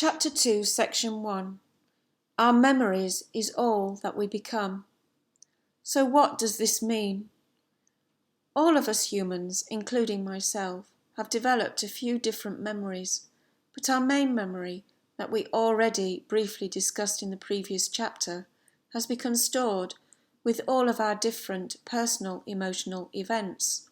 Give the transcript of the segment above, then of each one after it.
Chapter 2, Section 1. Our memories is all that we become. So what does this mean? All of us humans, including myself, have developed a few different memories, but our main memory, that we already briefly discussed in the previous chapter, has become stored with all of our different personal emotional events,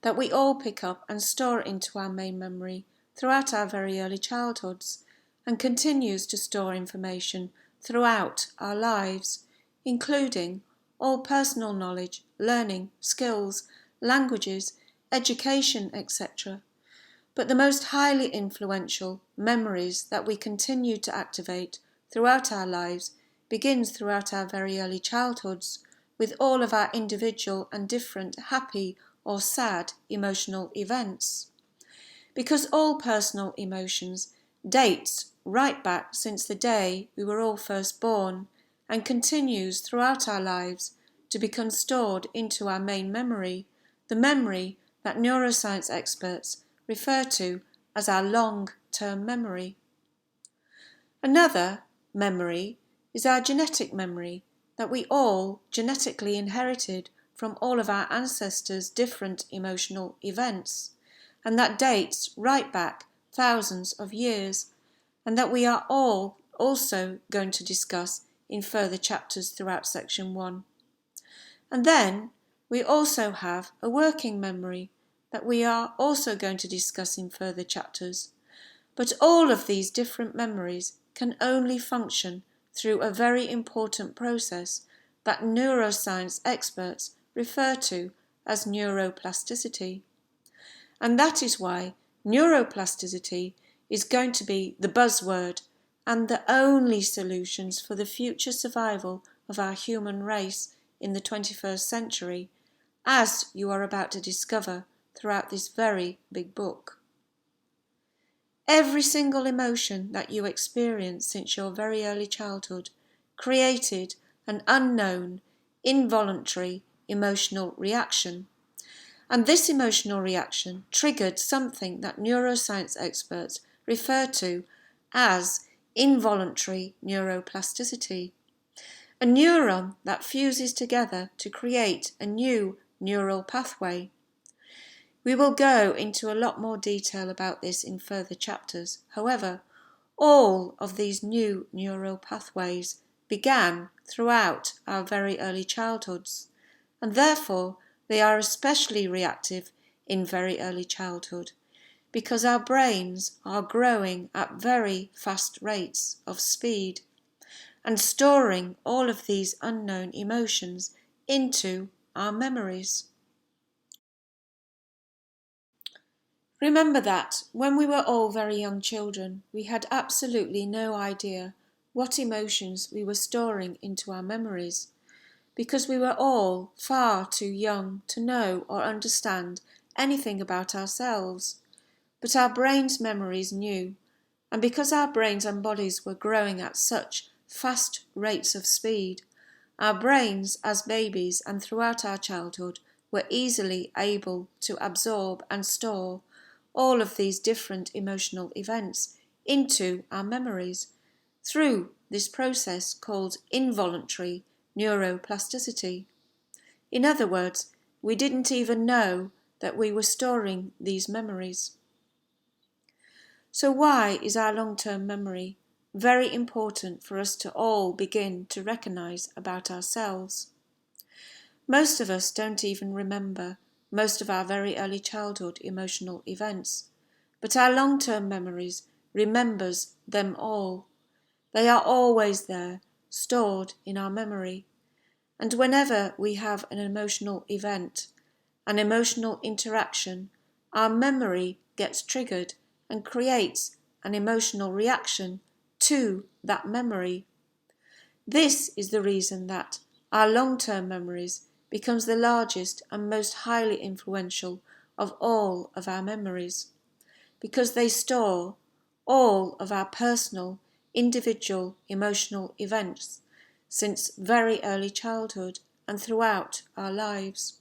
that we all pick up and store into our main memory throughout our very early childhoods, and continues to store information throughout our lives, including all personal knowledge, learning, skills, languages, education, etc. But the most highly influential memories that we continue to activate throughout our lives begins throughout our very early childhoods, with all of our individual and different happy or sad emotional events. Because all personal emotions dates right back since the day we were all first born and continues throughout our lives to become stored into our main memory, the memory that neuroscience experts refer to as our long-term memory. Another memory is our genetic memory that we all genetically inherited from all of our ancestors' different emotional events, and that dates right back thousands of years, and that we are all also going to discuss in further chapters throughout Section 1. And then we also have a working memory that we are also going to discuss in further chapters. But all of these different memories can only function through a very important process that neuroscience experts refer to as neuroplasticity. And that is why neuroplasticity is going to be the buzzword and the only solutions for the future survival of our human race in the 21st century, as you are about to discover throughout this very big book. Every single emotion that you experience since your very early childhood created an unknown, involuntary emotional reaction. And this emotional reaction triggered something that neuroscience experts refer to as involuntary neuroplasticity, a neuron that fuses together to create a new neural pathway. We will go into a lot more detail about this in further chapters. However, all of these new neural pathways began throughout our very early childhoods, and therefore they are especially reactive in very early childhood, because our brains are growing at very fast rates of speed and storing all of these unknown emotions into our memories. Remember that when we were all very young children, we had absolutely no idea what emotions we were storing into our memories, because we were all far too young to know or understand anything about ourselves. But our brains' memories knew, and because our brains and bodies were growing at such fast rates of speed, our brains as babies and throughout our childhood were easily able to absorb and store all of these different emotional events into our memories through this process called involuntary neuroplasticity. In other words, we didn't even know that we were storing these memories. So why is our long-term memory very important for us to all begin to recognise about ourselves? Most of us don't even remember most of our very early childhood emotional events, but our long-term memories remembers them all. They are always there, stored in our memory. And whenever we have an emotional event, an emotional interaction, our memory gets triggered and creates an emotional reaction to that memory. This is the reason that our long-term memories becomes the largest and most highly influential of all of our memories, because they store all of our personal, individual emotional events since very early childhood and throughout our lives.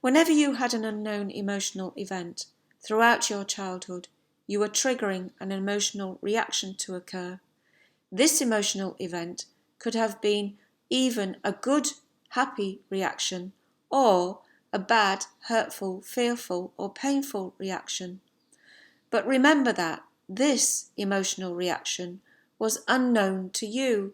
Whenever you had an unknown emotional event throughout your childhood, you were triggering an emotional reaction to occur. This emotional event could have been even a good, happy reaction or a bad, hurtful, fearful, or painful reaction. But remember that this emotional reaction was unknown to you.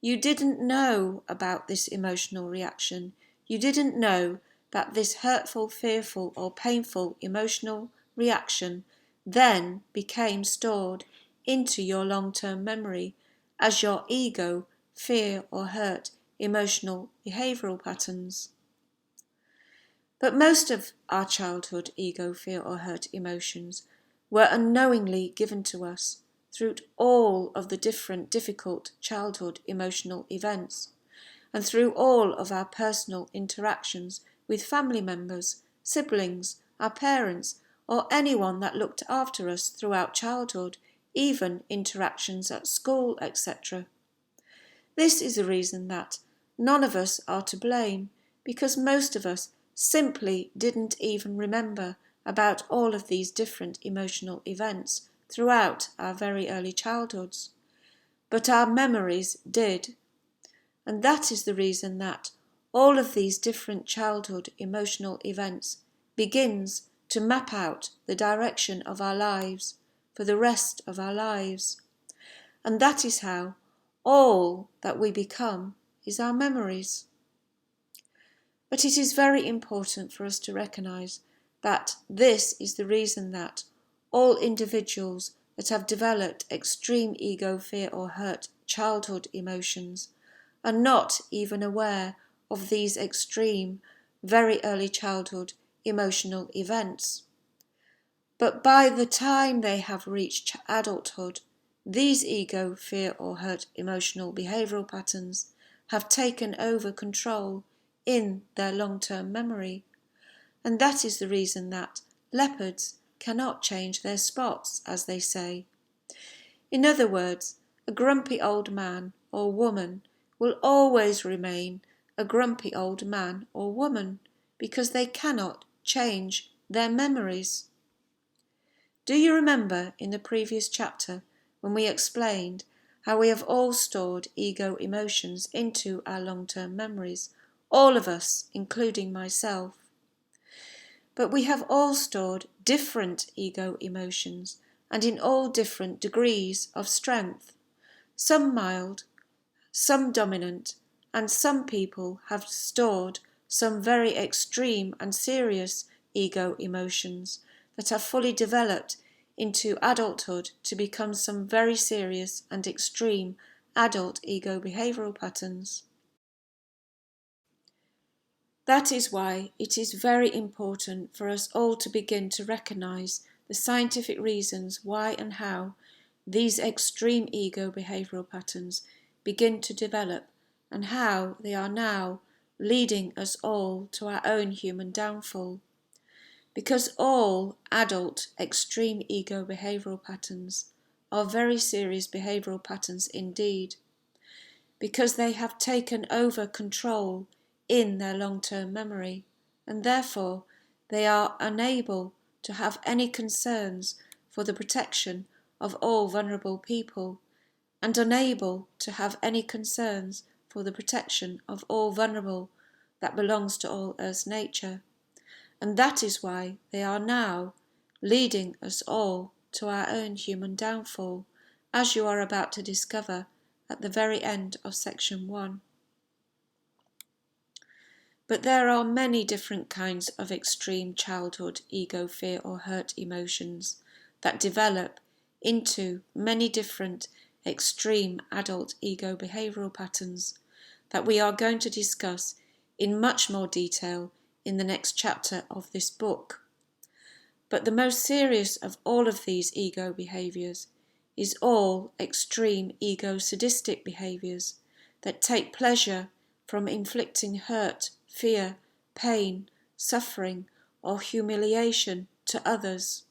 You didn't know about this emotional reaction. You didn't know that this hurtful, fearful, or painful emotional reaction then became stored into your long-term memory as your ego, fear, or hurt emotional behavioural patterns. But most of our childhood ego, fear, or hurt emotions were unknowingly given to us through all of the different difficult childhood emotional events and through all of our personal interactions with family members, siblings, our parents, or anyone that looked after us throughout childhood, even interactions at school, etc. This is the reason that none of us are to blame, because most of us simply didn't even remember about all of these different emotional events throughout our very early childhoods. But our memories did. And that is the reason that all of these different childhood emotional events begins to map out the direction of our lives for the rest of our lives. And that is how all that we become is our memories. But it is very important for us to recognise that this is the reason that all individuals that have developed extreme ego, fear or hurt childhood emotions are not even aware of these extreme, very early childhood emotional events. But by the time they have reached adulthood, these ego, fear or hurt emotional behavioural patterns have taken over control in their long-term memory. And that is the reason that leopards cannot change their spots, as they say. In other words, a grumpy old man or woman will always remain a grumpy old man or woman because they cannot change their memories. Do you remember in the previous chapter when we explained how we have all stored ego emotions into our long-term memories, all of us, including myself? But we have all stored different ego emotions and in all different degrees of strength, some mild, some dominant, and some people have stored some very extreme and serious ego emotions that are fully developed into adulthood to become some very serious and extreme adult ego behavioural patterns. That is why it is very important for us all to begin to recognise the scientific reasons why and how these extreme ego behavioural patterns begin to develop and how they are now leading us all to our own human downfall. Because all adult extreme ego behavioural patterns are very serious behavioural patterns indeed, because they have taken over control in their long-term memory, and therefore they are unable to have any concerns for the protection of all vulnerable people, and unable to have any concerns for the protection of all vulnerable that belongs to all Earth's nature. And that is why they are now leading us all to our own human downfall, as you are about to discover at the very end of section 1. But there are many different kinds of extreme childhood ego, fear or hurt emotions that develop into many different extreme adult ego behavioural patterns that we are going to discuss in much more detail in the next chapter of this book. But the most serious of all of these ego behaviours is all extreme ego sadistic behaviours that take pleasure from inflicting hurt, fear, pain, suffering or humiliation to others,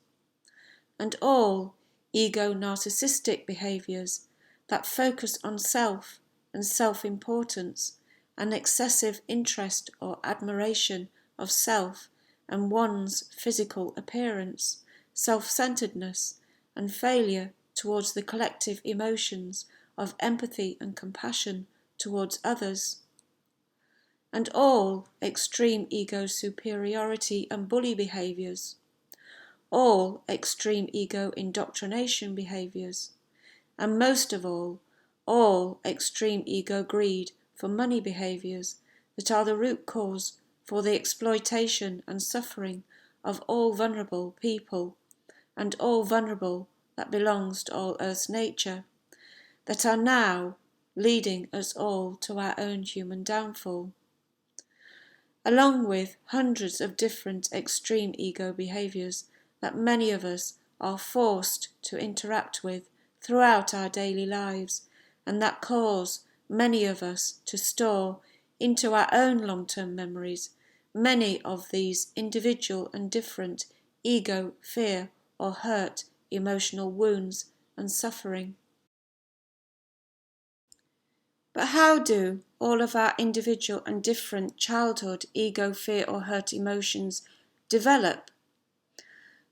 and all ego narcissistic behaviours that focus on self and self-importance and excessive interest or admiration of self and one's physical appearance, self-centeredness and failure towards the collective emotions of empathy and compassion towards others, and all extreme ego superiority and bully behaviours, all extreme ego indoctrination behaviours, and most of all extreme ego greed for money behaviours that are the root cause for the exploitation and suffering of all vulnerable people, and all vulnerable that belongs to all earth's nature, that are now leading us all to our own human downfall. Along with hundreds of different extreme ego behaviours that many of us are forced to interact with throughout our daily lives, and that cause many of us to store into our own long-term memories many of these individual and different ego, fear or hurt emotional wounds and suffering. But how do all of our individual and different childhood ego, fear or hurt emotions develop?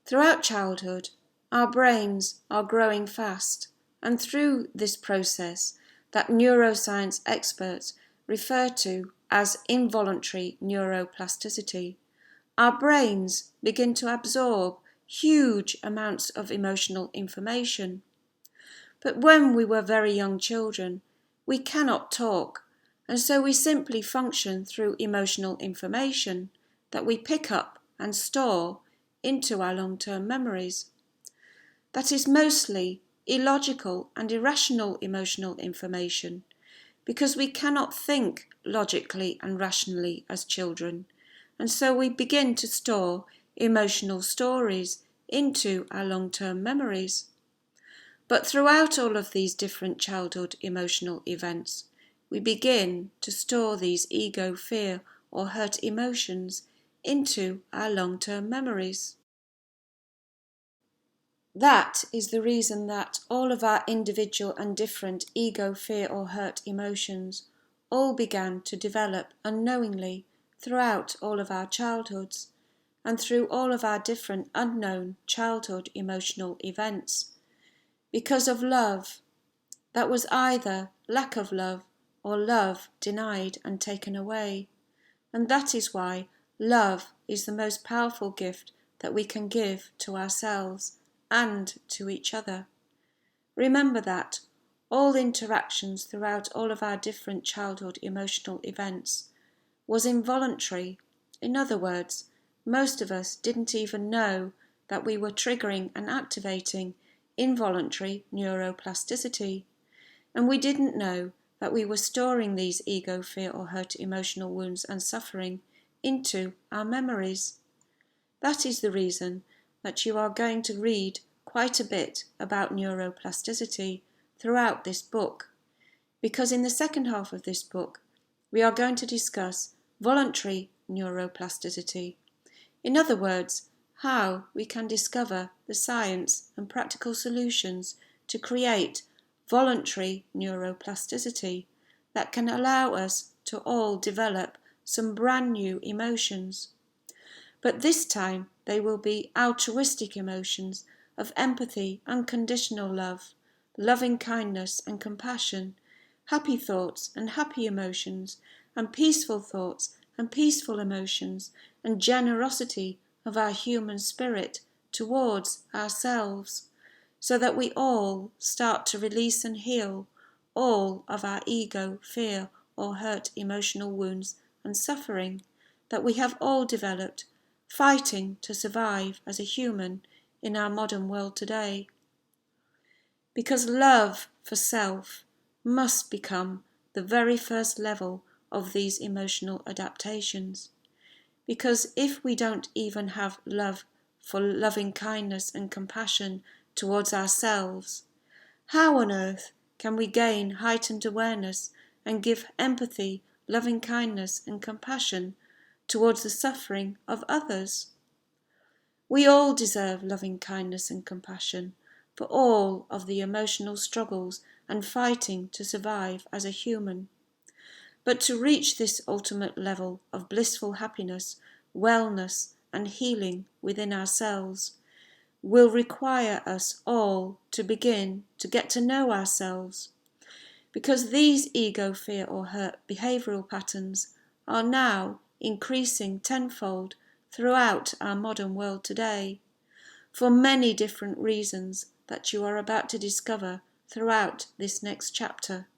Throughout childhood, our brains are growing fast, and through this process that neuroscience experts refer to as involuntary neuroplasticity, our brains begin to absorb huge amounts of emotional information. But when we were very young children, we cannot talk, and so we simply function through emotional information that we pick up and store into our long-term memories. That is mostly illogical and irrational emotional information, because we cannot think logically and rationally as children, and so we begin to store emotional stories into our long-term memories. But throughout all of these different childhood emotional events, we begin to store these ego, fear or hurt emotions into our long-term memories. That is the reason that all of our individual and different ego, fear or hurt emotions all began to develop unknowingly throughout all of our childhoods and through all of our different unknown childhood emotional events. Because of love that was either lack of love or love denied and taken away. And that is why love is the most powerful gift that we can give to ourselves and to each other. Remember that all interactions throughout all of our different childhood emotional events was involuntary. In other words, most of us didn't even know that we were triggering and activating involuntary neuroplasticity, and we didn't know that we were storing these ego, fear or hurt emotional wounds and suffering into our memories. That is the reason that you are going to read quite a bit about neuroplasticity throughout this book, because in the second half of this book we are going to discuss voluntary neuroplasticity. In other words, how we can discover the science and practical solutions to create voluntary neuroplasticity that can allow us to all develop some brand new emotions. But this time they will be altruistic emotions of empathy, unconditional love, loving kindness and compassion, happy thoughts and happy emotions, and peaceful thoughts and peaceful emotions, and generosity of our human spirit towards ourselves, so that we all start to release and heal all of our ego, fear or hurt emotional wounds and suffering that we have all developed fighting to survive as a human in our modern world today. Because love for self must become the very first level of these emotional adaptations. Because if we don't even have love for loving kindness and compassion towards ourselves, how on earth can we gain heightened awareness and give empathy, loving kindness and compassion towards the suffering of others? We all deserve loving kindness and compassion for all of the emotional struggles and fighting to survive as a human. But to reach this ultimate level of blissful happiness, wellness and healing within ourselves, will require us all to begin to get to know ourselves, because these ego, fear or hurt behavioural patterns are now increasing tenfold throughout our modern world today, for many different reasons that you are about to discover throughout this next chapter,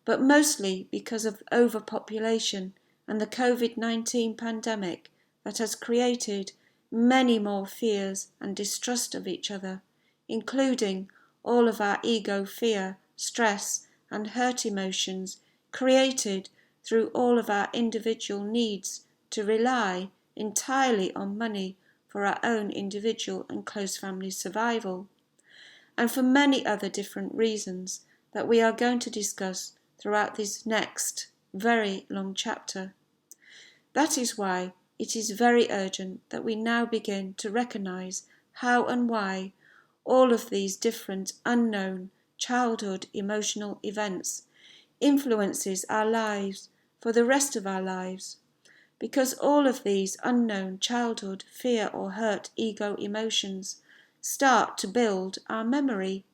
but mostly because of overpopulation and the COVID-19 pandemic that has created many more fears and distrust of each other, including all of our ego, fear, stress and hurt emotions created through all of our individual needs to rely entirely on money for our own individual and close family survival, and for many other different reasons that we are going to discuss throughout this next very long chapter. That is why it is very urgent that we now begin to recognise how and why all of these different unknown childhood emotional events influences our lives for the rest of our lives, because all of these unknown childhood fear or hurt ego emotions start to build our memory,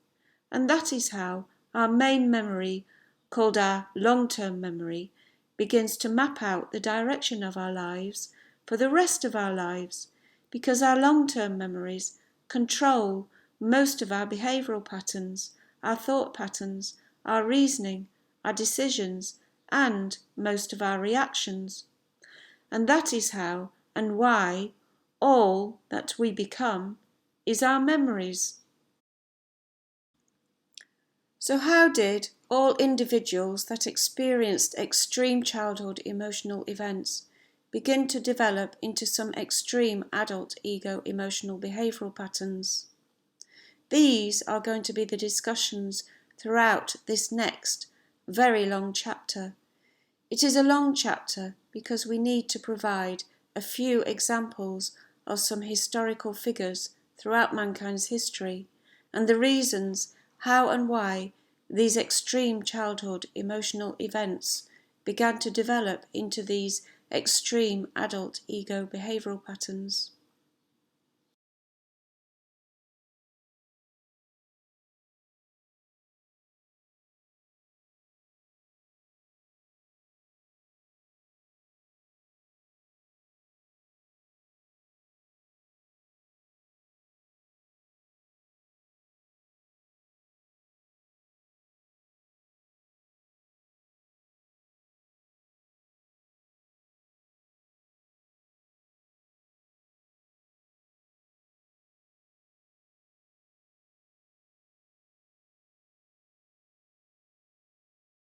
and that is how our main memory, called our long-term memory, begins to map out the direction of our lives for the rest of our lives, because our long-term memories control most of our behavioural patterns, our thought patterns, our reasoning, our decisions, and most of our reactions. And that is how and why all that we become is our memories. So how did all individuals that experienced extreme childhood emotional events begin to develop into some extreme adult ego emotional behavioural patterns? These are going to be the discussions throughout this next very long chapter. It is a long chapter because we need to provide a few examples of some historical figures throughout mankind's history and the reasons how and why these extreme childhood emotional events began to develop into these extreme adult ego behavioural patterns.